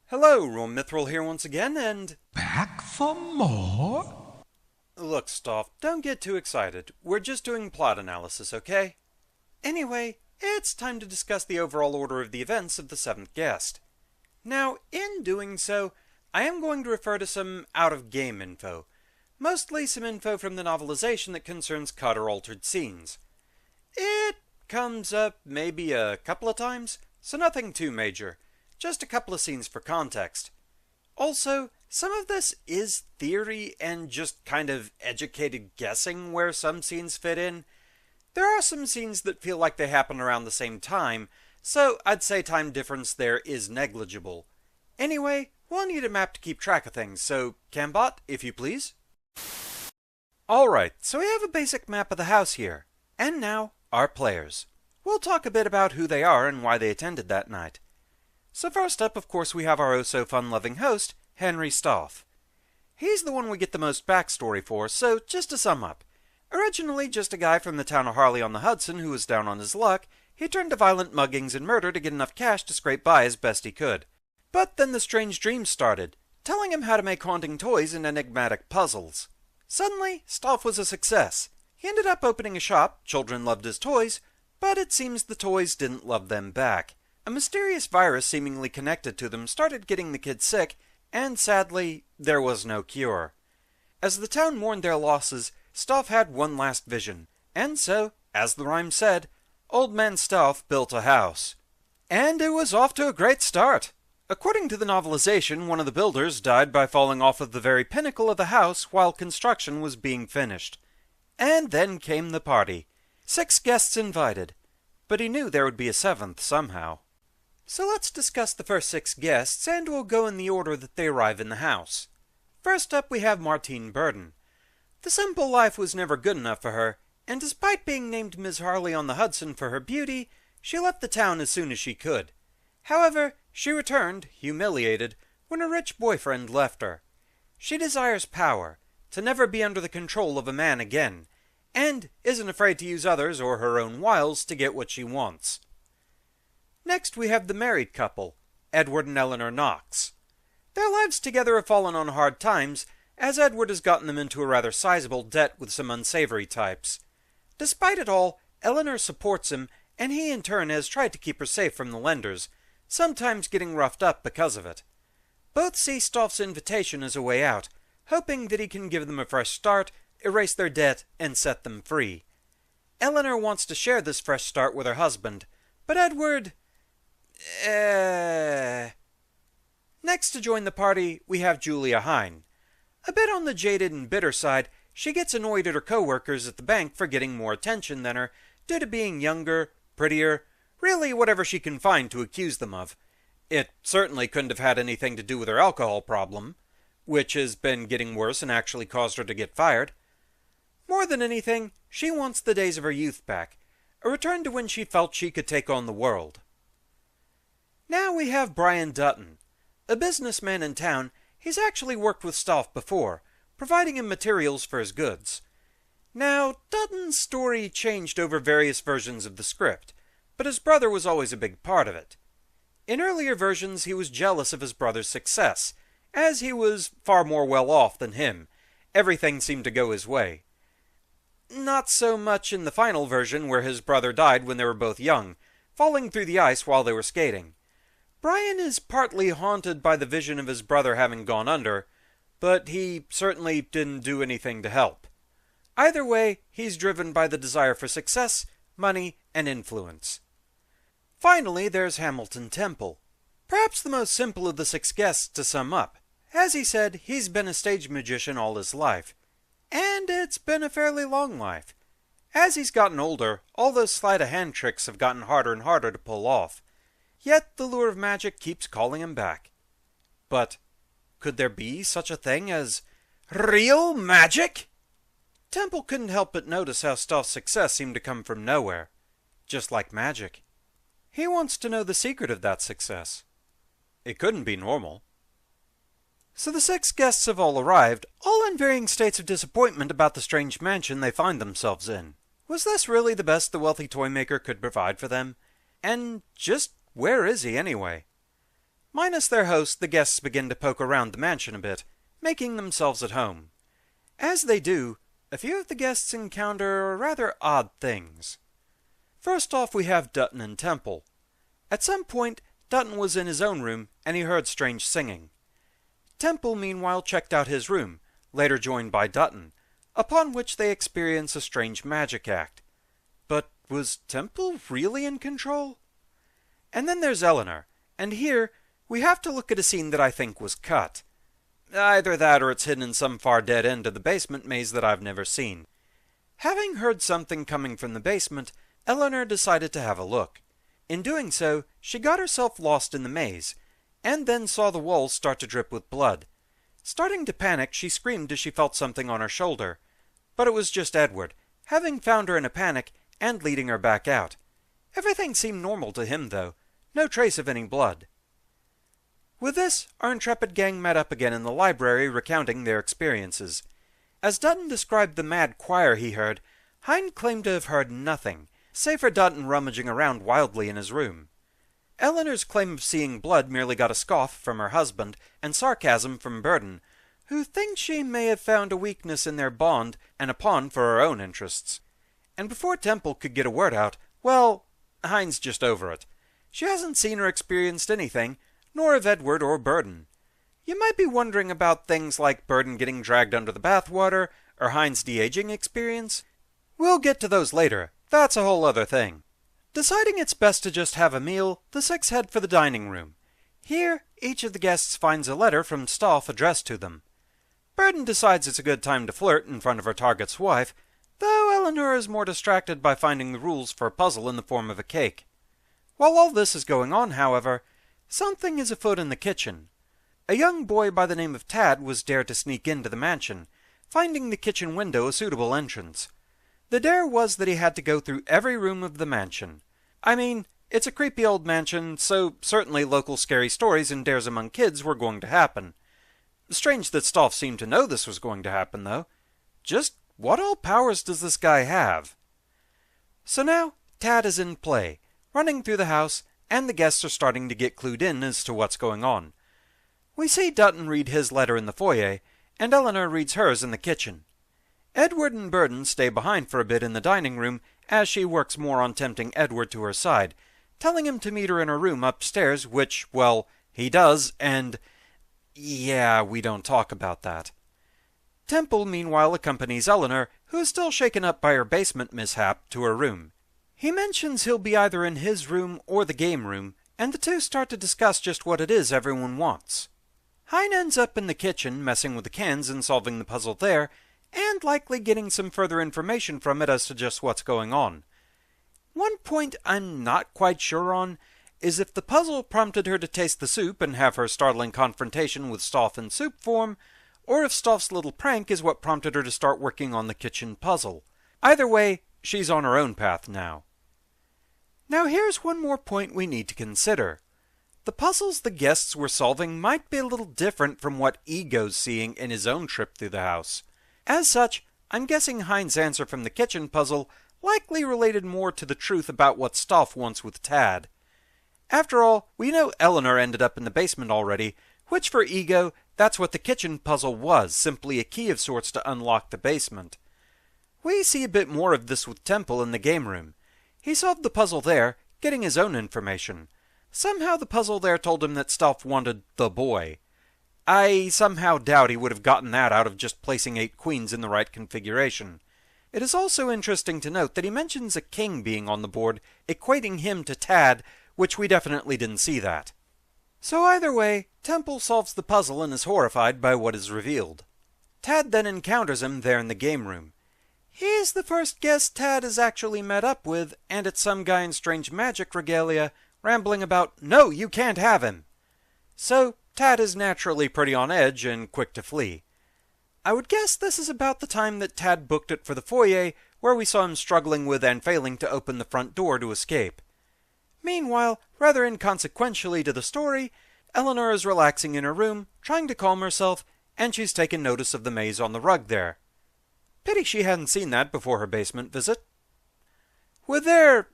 Hello, RoahmMythril here once again, and... Back for more? Look, Stauf, don't get too excited. We're just doing plot analysis, okay? Anyway, it's time to discuss the overall order of the events of the seventh guest. Now, in doing so, I am going to refer to some out-of-game info. Mostly some info from the novelization that concerns cut or altered scenes. It comes up maybe a couple of times, so nothing too major. Just a couple of scenes for context. Also, some of this is theory and just kind of educated guessing where some scenes fit in. There are some scenes that feel like they happen around the same time, so I'd say time difference there is negligible. Anyway, we'll need a map to keep track of things, so Cambot, if you please. Alright, so we have a basic map of the house here. And now, our players. We'll talk a bit about who they are and why they attended that night. So first up, of course, we have our oh-so-fun-loving host, Henry Stauf. He's the one we get the most backstory for, so just to sum up. Originally just a guy from the town of Harley-on-the-Hudson who was down on his luck, he turned to violent muggings and murder to get enough cash to scrape by as best he could. But then the strange dreams started, telling him how to make haunting toys and enigmatic puzzles. Suddenly, Stauf was a success. He ended up opening a shop, children loved his toys, but it seems the toys didn't love them back. A mysterious virus seemingly connected to them started getting the kids sick, and sadly, there was no cure. As the town mourned their losses, Stauf had one last vision, and so, as the rhyme said, Old Man Stauf built a house. And it was off to a great start. According to the novelization, one of the builders died by falling off of the very pinnacle of the house while construction was being finished. And then came the party. 6 guests invited, but he knew there would be a 7th somehow. So let's discuss the first 6 guests, and we'll go in the order that they arrive in the house. First up, we have Martine Burden. The simple life was never good enough for her, and despite being named Ms. Harley-on-the-Hudson for her beauty, she left the town as soon as she could. However, she returned, humiliated, when a rich boyfriend left her. She desires power, to never be under the control of a man again, and isn't afraid to use others or her own wiles to get what she wants. Next we have the married couple, Edward and Eleanor Knox. Their lives together have fallen on hard times, as Edward has gotten them into a rather sizable debt with some unsavory types. Despite it all, Eleanor supports him, and he in turn has tried to keep her safe from the lenders, sometimes getting roughed up because of it. Both see Stauf's invitation as a way out, hoping that he can give them a fresh start, erase their debt, and set them free. Eleanor wants to share this fresh start with her husband, but Edward... Next to join the party, we have Julia Hine. A bit on the jaded and bitter side, she gets annoyed at her co-workers at the bank for getting more attention than her, due to being younger, prettier, really whatever she can find to accuse them of. It certainly couldn't have had anything to do with her alcohol problem, which has been getting worse and actually caused her to get fired. More than anything, she wants the days of her youth back, a return to when she felt she could take on the world. Now we have Brian Dutton. A businessman in town, he's actually worked with Stauf before, providing him materials for his goods. Now, Dutton's story changed over various versions of the script, but his brother was always a big part of it. In earlier versions, he was jealous of his brother's success, as he was far more well off than him. Everything seemed to go his way. Not so much in the final version, where his brother died when they were both young, falling through the ice while they were skating. Brian is partly haunted by the vision of his brother having gone under, but he certainly didn't do anything to help. Either way, he's driven by the desire for success, money, and influence. Finally, there's Hamilton Temple. Perhaps the most simple of the 6 guests to sum up. As he said, he's been a stage magician all his life. And it's been a fairly long life. As he's gotten older, all those sleight-of-hand tricks have gotten harder and harder to pull off. Yet the lure of magic keeps calling him back. But could there be such a thing as real magic? Temple couldn't help but notice how Stauf's success seemed to come from nowhere, just like magic. He wants to know the secret of that success. It couldn't be normal. So the 6 guests have all arrived, all in varying states of disappointment about the strange mansion they find themselves in. Was this really the best the wealthy toy maker could provide for them? And just where is he anyway? Minus their host, the guests begin to poke around the mansion a bit, making themselves at home. As they do, a few of the guests encounter rather odd things. First off, we have Dutton and Temple. At some point, Dutton was in his own room, and he heard strange singing. Temple, meanwhile, checked out his room, later joined by Dutton, upon which they experience a strange magic act. But was Temple really in control? And then there's Eleanor, and here we have to look at a scene that I think was cut. Either that or it's hidden in some far dead end of the basement maze that I've never seen. Having heard something coming from the basement, Eleanor decided to have a look. In doing so, she got herself lost in the maze, and then saw the walls start to drip with blood. Starting to panic, she screamed as she felt something on her shoulder. But it was just Edward, having found her in a panic and leading her back out. Everything seemed normal to him, though. No trace of any blood. With this, our intrepid gang met up again in the library, recounting their experiences. As Dutton described the mad choir he heard, Hein claimed to have heard nothing, save for Dutton rummaging around wildly in his room. Eleanor's claim of seeing blood merely got a scoff from her husband and sarcasm from Burden, who thinks she may have found a weakness in their bond and a pawn for her own interests. And before Temple could get a word out, well, Hein's just over it. She hasn't seen or experienced anything, nor have Edward or Burden. You might be wondering about things like Burden getting dragged under the bathwater, or Hein's de-aging experience. We'll get to those later. That's a whole other thing. Deciding it's best to just have a meal, the six head for the dining room. Here, each of the guests finds a letter from Stauf addressed to them. Burden decides it's a good time to flirt in front of her target's wife, though Eleanor is more distracted by finding the rules for a puzzle in the form of a cake. While all this is going on, however, something is afoot in the kitchen. A young boy by the name of Tad was dared to sneak into the mansion, finding the kitchen window a suitable entrance. The dare was that he had to go through every room of the mansion. I mean, it's a creepy old mansion, so certainly local scary stories and dares among kids were going to happen. Strange that Stauf seemed to know this was going to happen, though. Just what all powers does this guy have? So now, Tad is in play, running through the house, and the guests are starting to get clued in as to what's going on. We see Dutton read his letter in the foyer, and Eleanor reads hers in the kitchen. Edward and Burden stay behind for a bit in the dining room as she works more on tempting Edward to her side, telling him to meet her in her room upstairs, which, well, he does, and yeah, we don't talk about that. Temple, meanwhile, accompanies Eleanor, who is still shaken up by her basement mishap, to her room. He mentions he'll be either in his room or the game room, and the two start to discuss just what it is everyone wants. Hein ends up in the kitchen, messing with the cans and solving the puzzle there, and likely getting some further information from it as to just what's going on. One point I'm not quite sure on is if the puzzle prompted her to taste the soup and have her startling confrontation with Stauf in soup form, or if Stauf's little prank is what prompted her to start working on the kitchen puzzle. Either way, she's on her own path now. Now here's one more point we need to consider. The puzzles the guests were solving might be a little different from what Ego's seeing in his own trip through the house. As such, I'm guessing Hein's answer from the kitchen puzzle likely related more to the truth about what Stauf wants with Tad. After all, we know Eleanor ended up in the basement already, which for Ego, that's what the kitchen puzzle was, simply a key of sorts to unlock the basement. We see a bit more of this with Temple in the game room. He solved the puzzle there, getting his own information. Somehow the puzzle there told him that Stauf wanted the boy. I somehow doubt he would have gotten that out of just placing 8 queens in the right configuration. It is also interesting to note that he mentions a king being on the board, equating him to Tad, which we definitely didn't see that. So either way, Temple solves the puzzle and is horrified by what is revealed. Tad then encounters him there in the game room. He's the first guest Tad has actually met up with, and it's some guy in strange magic regalia, rambling about, "No, you can't have him!" So, Tad is naturally pretty on edge and quick to flee. I would guess this is about the time that Tad booked it for the foyer, where we saw him struggling with and failing to open the front door to escape. Meanwhile, rather inconsequentially to the story, Eleanor is relaxing in her room, trying to calm herself, and she's taken notice of the maze on the rug there. Pity she hadn't seen that before her basement visit. With their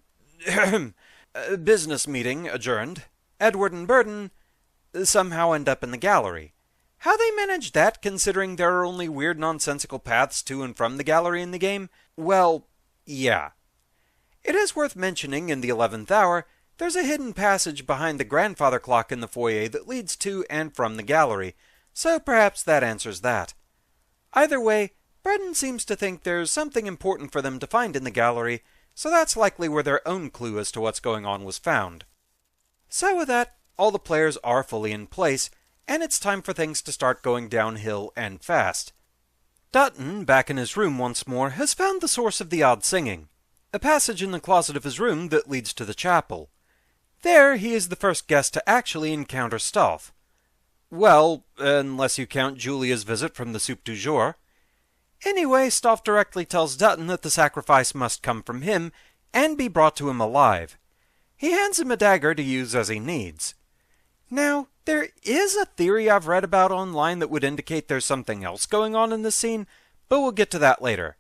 business meeting adjourned, Edward and Burden somehow end up in the gallery. How they manage that, considering there are only weird nonsensical paths to and from the gallery in the game? Well, yeah. It is worth mentioning in the 11th hour, there's a hidden passage behind the grandfather clock in the foyer that leads to and from the gallery, so perhaps that answers that. Either way, Breton seems to think there's something important for them to find in the gallery, so that's likely where their own clue as to what's going on was found. So with that, all the players are fully in place, and it's time for things to start going downhill and fast. Dutton, back in his room once more, has found the source of the odd singing, a passage in the closet of his room that leads to the chapel. There, he is the first guest to actually encounter Stauf. Well, unless you count Julia's visit from the soup du jour. Anyway, Stauf directly tells Dutton that the sacrifice must come from him and be brought to him alive. He hands him a dagger to use as he needs. Now, there is a theory I've read about online that would indicate there's something else going on in this scene, but we'll get to that later.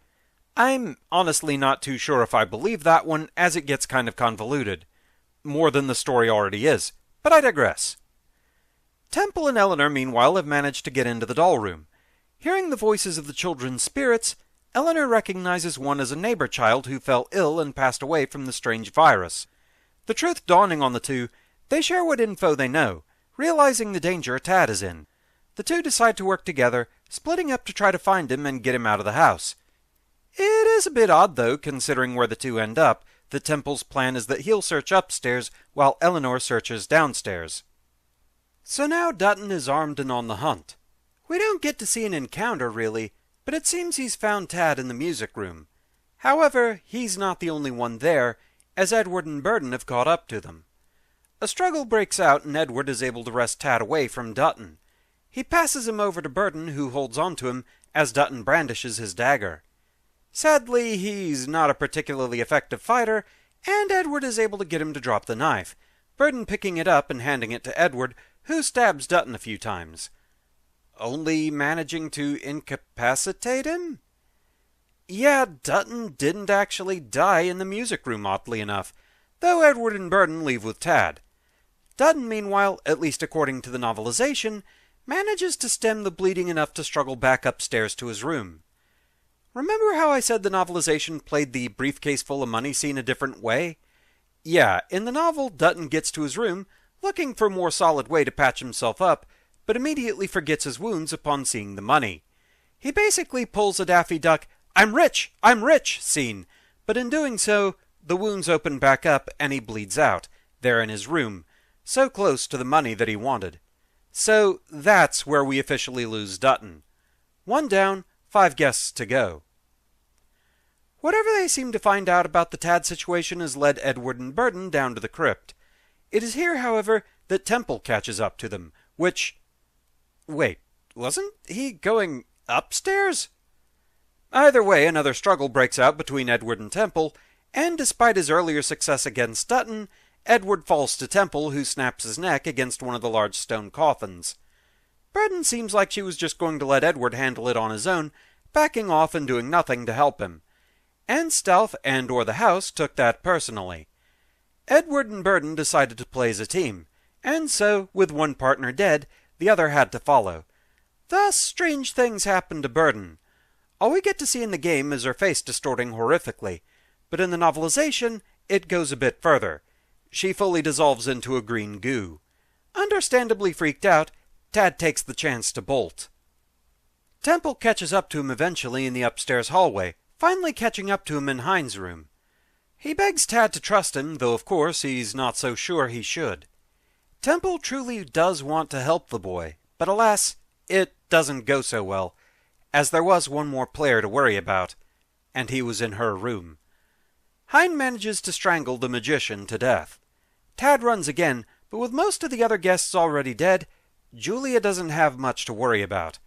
I'm honestly not too sure if I believe that one, as it gets kind of convoluted. More than the story already is, but I digress. Temple and Eleanor, meanwhile, have managed to get into the doll room. Hearing the voices of the children's spirits, Eleanor recognizes one as a neighbor child who fell ill and passed away from the strange virus. The truth dawning on the two, they share what info they know, realizing the danger Tad is in. The two decide to work together, splitting up to try to find him and get him out of the house. It is a bit odd, though, considering where the two end up. The Temple's plan is that he'll search upstairs, while Eleanor searches downstairs. So now Dutton is armed and on the hunt. We don't get to see an encounter, really, but it seems he's found Tad in the music room. However, he's not the only one there, as Edward and Burden have caught up to them. A struggle breaks out and Edward is able to wrest Tad away from Dutton. He passes him over to Burden, who holds on to him as Dutton brandishes his dagger. Sadly, he's not a particularly effective fighter, and Edward is able to get him to drop the knife, Burden picking it up and handing it to Edward, who stabs Dutton a few times. Only managing to incapacitate him? Yeah, Dutton didn't actually die in the music room, oddly enough, though Edward and Burden leave with Tad. Dutton, meanwhile, at least according to the novelization, manages to stem the bleeding enough to struggle back upstairs to his room. Remember how I said the novelization played the briefcase full of money scene a different way? Yeah, in the novel, Dutton gets to his room, looking for a more solid way to patch himself up, but immediately forgets his wounds upon seeing the money. He basically pulls a Daffy Duck, I'm rich scene, but in doing so, the wounds open back up and he bleeds out, there in his room, so close to the money that he wanted. So that's where we officially lose Dutton. 1 down, 5 guests to go. Whatever they seem to find out about the Tad situation has led Edward and Burden down to the crypt. It is here, however, that Temple catches up to them, which... Wait, wasn't he going upstairs? Either way, another struggle breaks out between Edward and Temple, and despite his earlier success against Dutton, Edward falls to Temple, who snaps his neck against one of the large stone coffins. Burden seems like she was just going to let Edward handle it on his own, backing off and doing nothing to help him. And Stauf and/or the house took that personally. Edward and Burden decided to play as a team, and so, with one partner dead, the other had to follow. Thus, strange things happen to Burden. All we get to see in the game is her face distorting horrifically, but in the novelization, it goes a bit further. She fully dissolves into a green goo. Understandably freaked out, Tad takes the chance to bolt. Temple catches up to him eventually in the upstairs hallway, finally catching up to him in Hein's room. He begs Tad to trust him, though of course he's not so sure he should. Temple truly does want to help the boy, but alas, it doesn't go so well, as there was one more player to worry about, and he was in her room. Hein manages to strangle the magician to death. Tad runs again, but with most of the other guests already dead, Julia doesn't have much to worry about.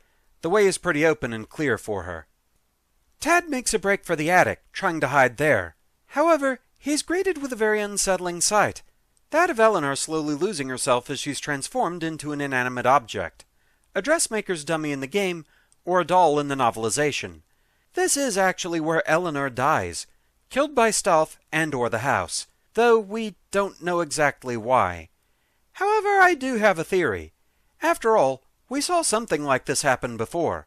The way is pretty open and clear for her. Tad makes a break for the attic, trying to hide there. However, he's greeted with a very unsettling sight, that of Eleanor slowly losing herself as she's transformed into an inanimate object. A dressmaker's dummy in the game, or a doll in the novelization. This is actually where Eleanor dies, killed by Stauf and/or the house, though we don't know exactly why. However, I do have a theory. After all, we saw something like this happen before.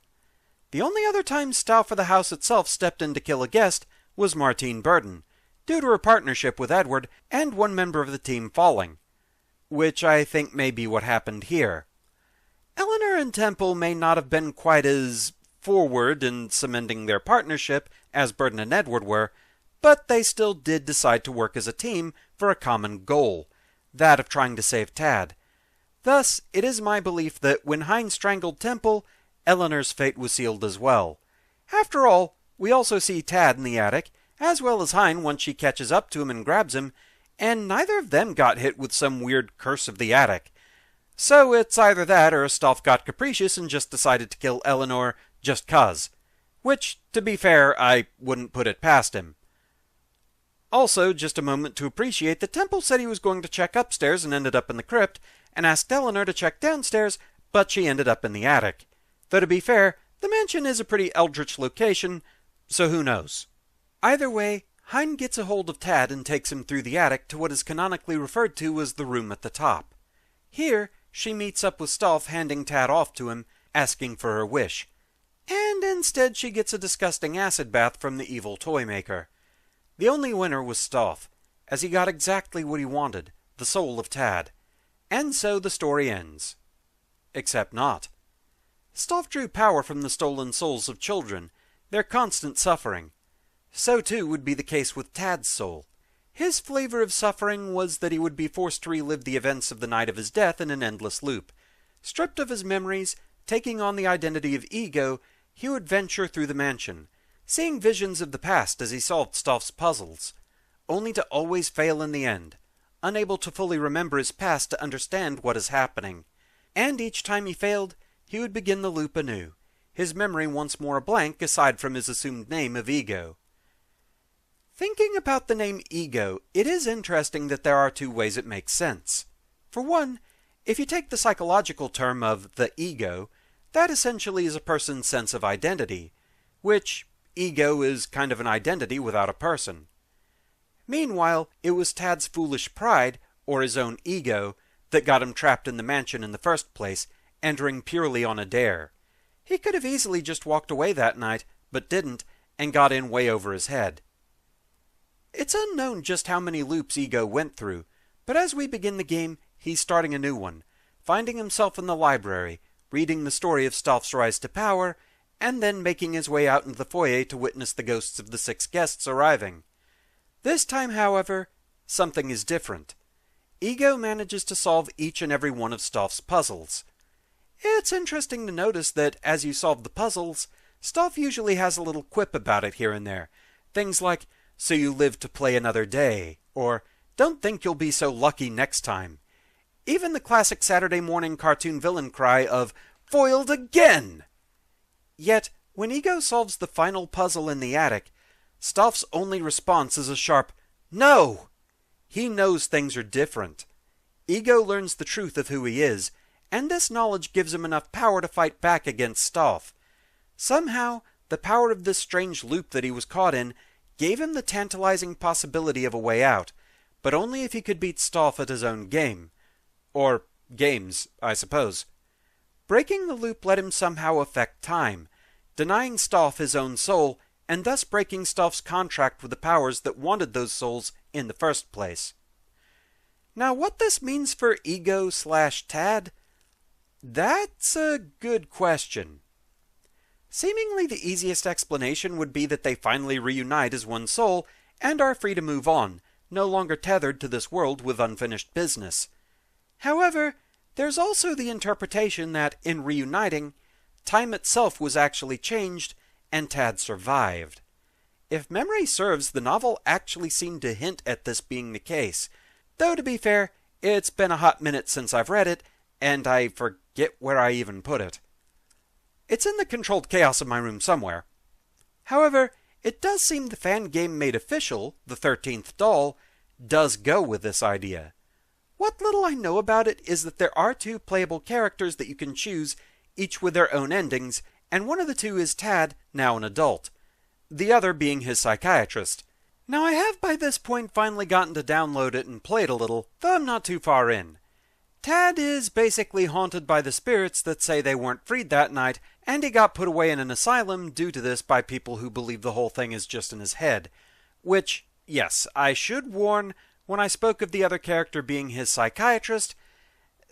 The only other time Stauf or the house itself stepped in to kill a guest was Martine Burden, due to her partnership with Edward and one member of the team falling, which I think may be what happened here. Eleanor and Temple may not have been quite as forward in cementing their partnership as Burden and Edward were, but they still did decide to work as a team for a common goal, that of trying to save Tad. Thus, it is my belief that when Hein strangled Temple, Eleanor's fate was sealed as well. After all, we also see Tad in the attic, as well as Hein once she catches up to him and grabs him, and neither of them got hit with some weird curse of the attic. So it's either that or Stauf got capricious and just decided to kill Eleanor just 'cause. Which, to be fair, I wouldn't put it past him. Also, just a moment to appreciate that Temple said he was going to check upstairs and ended up in the crypt, and asked Eleanor to check downstairs, but she ended up in the attic. Though to be fair, the mansion is a pretty eldritch location, so who knows. Either way, Hein gets a hold of Tad and takes him through the attic to what is canonically referred to as the room at the top. Here, she meets up with Stauf, handing Tad off to him, asking for her wish. And instead she gets a disgusting acid bath from the evil toy maker. The only winner was Stauf, as he got exactly what he wanted, the soul of Tad. And so the story ends. Except not. Stauf drew power from the stolen souls of children, their constant suffering. So too would be the case with Tad's soul. His flavor of suffering was that he would be forced to relive the events of the night of his death in an endless loop. Stripped of his memories, taking on the identity of ego, he would venture through the mansion, seeing visions of the past as he solved Stauf's puzzles, only to always fail in the end, unable to fully remember his past to understand what is happening. And each time he failed, he would begin the loop anew, his memory once more a blank aside from his assumed name of Ego. Thinking about the name Ego, it is interesting that there are two ways it makes sense. For one, if you take the psychological term of the ego, that essentially is a person's sense of identity, which ego is kind of an identity without a person. Meanwhile, it was Tad's foolish pride, or his own ego, that got him trapped in the mansion in the first place, entering purely on a dare. He could have easily just walked away that night, but didn't, and got in way over his head. It's unknown just how many loops Ego went through, but as we begin the game, he's starting a new one, finding himself in the library, reading the story of Stauf's rise to power, and then making his way out into the foyer to witness the ghosts of the 6 guests arriving. This time, however, something is different. Ego manages to solve each and every one of Stauf's puzzles. It's interesting to notice that as you solve the puzzles, Stauf usually has a little quip about it here and there. Things like, "So you live to play another day," or "Don't think you'll be so lucky next time." Even the classic Saturday morning cartoon villain cry of, "Foiled again!" Yet, when Ego solves the final puzzle in the attic, Stauf's only response is a sharp, "No!" He knows things are different. Ego learns the truth of who he is, and this knowledge gives him enough power to fight back against Stauf. Somehow, the power of this strange loop that he was caught in gave him the tantalizing possibility of a way out, but only if he could beat Stauf at his own game. Or games, I suppose. Breaking the loop let him somehow affect time, denying Stauf his own soul, and thus breaking Stauf's contract with the powers that wanted those souls in the first place. Now, what this means for Ego/Tad? That's a good question. Seemingly the easiest explanation would be that they finally reunite as one soul and are free to move on, no longer tethered to this world with unfinished business. However, there's also the interpretation that, in reuniting, time itself was actually changed and Tad survived. If memory serves, the novel actually seemed to hint at this being the case, though to be fair, it's been a hot minute since I've read it, and I forget where I even put it. It's in the controlled chaos of my room somewhere. However, it does seem the fan game made official, the 13th doll, does go with this idea. What little I know about it is that there are 2 playable characters that you can choose, each with their own endings, and one of the 2 is Tad, now an adult, the other being his psychiatrist. Now I have by this point finally gotten to download it and play it a little, though I'm not too far in. Tad is basically haunted by the spirits that say they weren't freed that night, and he got put away in an asylum due to this by people who believe the whole thing is just in his head. Which, yes, I should warn, when I spoke of the other character being his psychiatrist,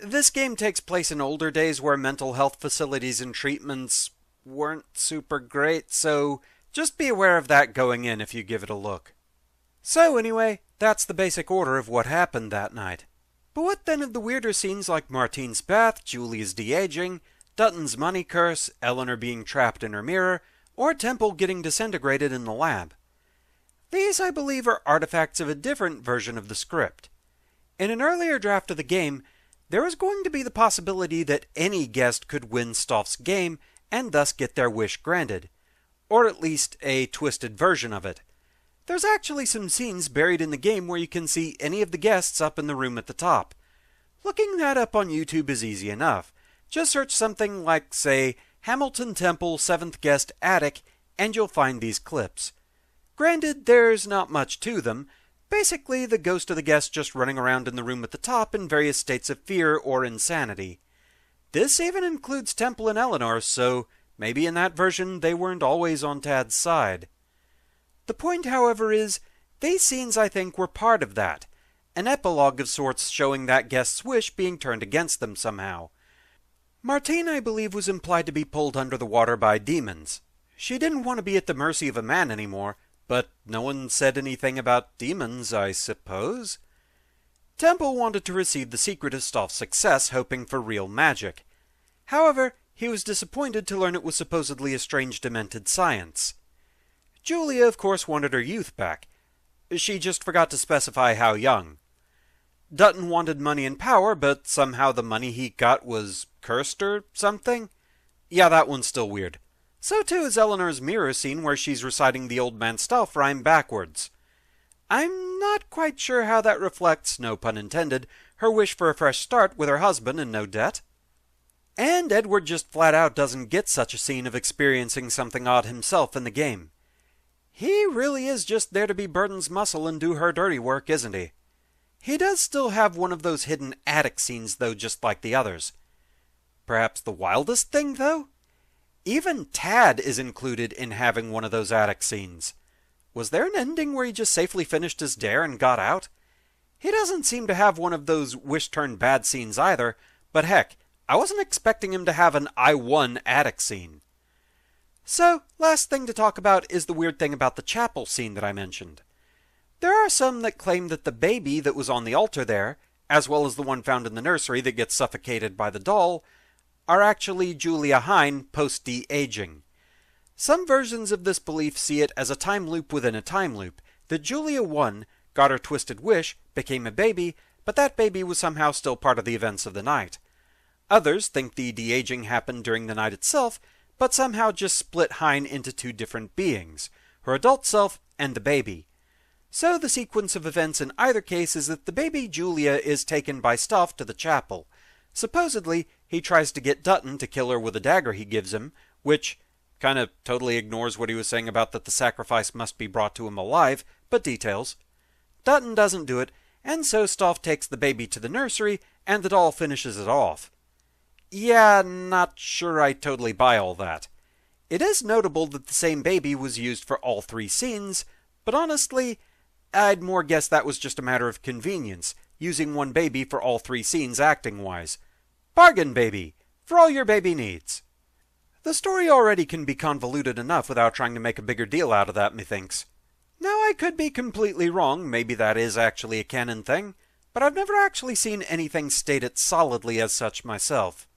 this game takes place in older days where mental health facilities and treatments weren't super great, so just be aware of that going in if you give it a look. So anyway, that's the basic order of what happened that night. But what then of the weirder scenes like Martine's bath, Julia's de-aging, Dutton's money curse, Eleanor being trapped in her mirror, or Temple getting disintegrated in the lab? These, I believe, are artifacts of a different version of the script. In an earlier draft of the game, there was going to be the possibility that any guest could win Stauf's game and thus get their wish granted, or at least a twisted version of it. There's actually some scenes buried in the game where you can see any of the guests up in the room at the top. Looking that up on YouTube is easy enough. Just search something like, say, Hamilton Temple 7th Guest Attic, and you'll find these clips. Granted, there's not much to them. Basically, the ghost of the guest just running around in the room at the top in various states of fear or insanity. This even includes Temple and Eleanor, so maybe in that version they weren't always on Tad's side. The point, however, is, these scenes I think were part of that. An epilogue of sorts showing that guest's wish being turned against them somehow. Martine, I believe, was implied to be pulled under the water by demons. She didn't want to be at the mercy of a man anymore, but no one said anything about demons, I suppose. Temple wanted to receive the secret of Stauf's success, hoping for real magic. However, he was disappointed to learn it was supposedly a strange demented science. Julia, of course, wanted her youth back. She just forgot to specify how young. Dutton wanted money and power, but somehow the money he got was cursed or something? Yeah, that one's still weird. So too is Eleanor's mirror scene where she's reciting the Old Man Stauf rhyme backwards. I'm not quite sure how that reflects, no pun intended, her wish for a fresh start with her husband and no debt. And Edward just flat out doesn't get such a scene of experiencing something odd himself in the game. He really is just there to be Burton's muscle and do her dirty work, isn't he? He does still have one of those hidden attic scenes, though, just like the others. Perhaps the wildest thing, though? Even Tad is included in having one of those attic scenes. Was there an ending where he just safely finished his dare and got out? He doesn't seem to have one of those wish-turned-bad scenes either, but heck, I wasn't expecting him to have an I won attic scene. So, last thing to talk about is the weird thing about the chapel scene that I mentioned. There are some that claim that the baby that was on the altar there, as well as the one found in the nursery that gets suffocated by the doll, are actually Julia Hine post-de-aging. Some versions of this belief see it as a time loop within a time loop, that Julia won, got her twisted wish, became a baby, but that baby was somehow still part of the events of the night. Others think the de-aging happened during the night itself, but somehow just split Hine into two different beings, her adult self and the baby. So the sequence of events in either case is that the baby Julia is taken by Stauf to the chapel. Supposedly, he tries to get Dutton to kill her with a dagger he gives him, which kind of totally ignores what he was saying about that the sacrifice must be brought to him alive, but details. Dutton doesn't do it, and so Stauf takes the baby to the nursery, and the doll finishes it off. Yeah, not sure I totally buy all that. It is notable that the same baby was used for all three scenes, but honestly, I'd more guess that was just a matter of convenience, using one baby for all three scenes acting-wise. Bargain baby, for all your baby needs. The story already can be convoluted enough without trying to make a bigger deal out of that, methinks. Now, I could be completely wrong, maybe that is actually a canon thing, but I've never actually seen anything state it solidly as such myself.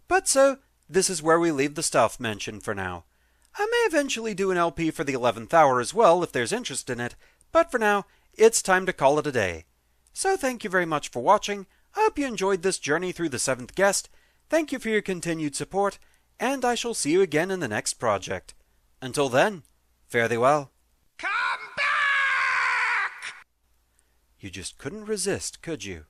But so, this is where we leave the Stauf Mansion for now. I may eventually do an LP for the 11th hour as well if there's interest in it, but for now, it's time to call it a day. So thank you very much for watching, I hope you enjoyed this journey through the 7th guest, thank you for your continued support, and I shall see you again in the next project. Until then, fare thee well. Come back! You just couldn't resist, could you?